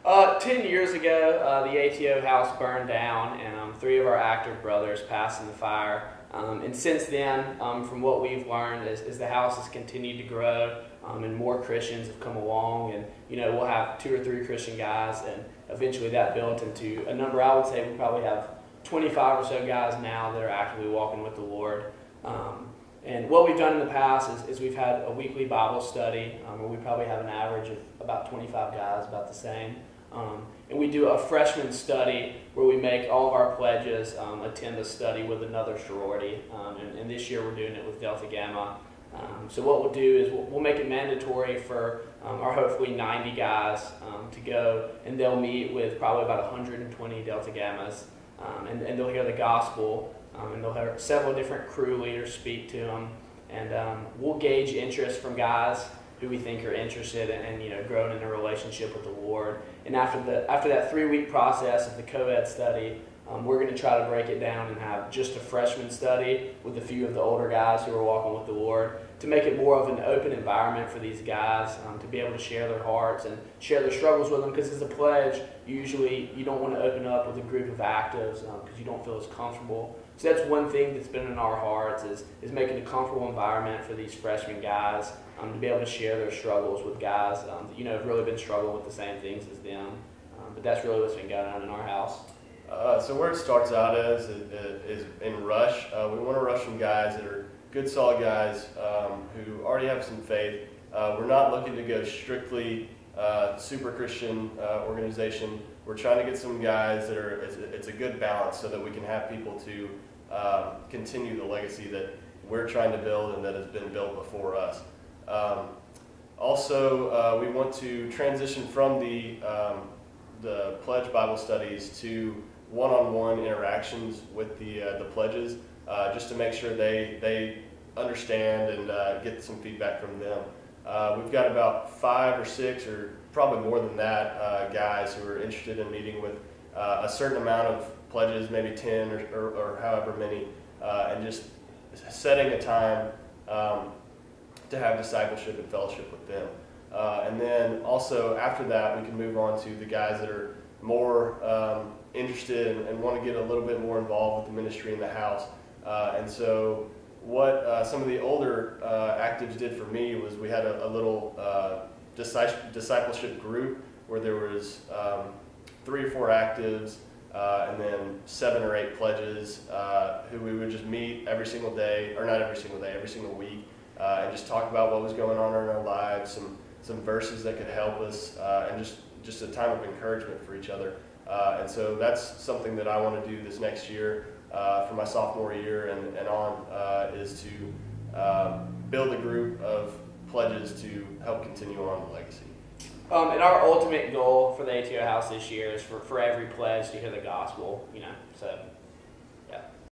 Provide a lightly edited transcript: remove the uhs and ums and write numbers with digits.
10 years ago, the ATO house burned down, and 3 of our active brothers passed in the fire. And since then, from what we've learned, is the house has continued to grow, and more Christians have come along, and we'll have 2 or 3 Christian guys, and eventually that built into a number. I would say we probably have 25 or so guys now that are actively walking with the Lord. And what we've done in the past is we've had a weekly Bible study where we probably have an average of about 25 guys, about the same. And we do a freshman study where we make all of our pledges attend a study with another sorority. And this year we're doing it with Delta Gamma. So what we'll do is we'll make it mandatory for our hopefully 90 guys to go, and they'll meet with probably about 120 Delta Gammas, and they'll hear the gospel. And they'll have several different crew leaders speak to them, and we'll gauge interest from guys who we think are interested in growing in a relationship with the Lord. And after that 3-week process of the co-ed study, we're going to try to break it down and have just a freshman study with a few of the older guys who are walking with the Lord, to make it more of an open environment for these guys to be able to share their hearts and share their struggles with them. Because as a pledge, usually you don't want to open up with a group of actives because you don't feel as comfortable. So that's one thing that's been in our hearts is making a comfortable environment for these freshman guys to be able to share their struggles with guys that have really been struggling with the same things as them. But that's really what's been going on in our house. So where it starts out is in rush. We want to rush some guys that are good, solid guys who already have some faith. We're not looking to go strictly super Christian organization. We're trying to get some guys that are, it's a good balance so that we can have people to continue the legacy that we're trying to build and that has been built before us. Also, we want to transition from the pledge Bible studies to one-on-one interactions with the pledges, just to make sure they understand and get some feedback from them. We've got about 5 or 6, or probably more than that, guys who are interested in meeting with a certain amount of pledges, maybe 10 or however many, and just setting a time to have discipleship and fellowship with them. And then also after that, we can move on to the guys that are more interested and want to get a little bit more involved with the ministry in the house. And so what some of the older actives did for me was we had a little discipleship group where there was 3 or 4 actives and then 7 or 8 pledges who we would just meet every single day, or not every single day, every single week, and just talk about what was going on in our lives, some verses that could help us, and just a time of encouragement for each other. And so that's something that I want to do this next year for my sophomore year and on, is to build a group of pledges to help continue on the legacy. And our ultimate goal for the ATO house this year is for every pledge to hear the gospel, so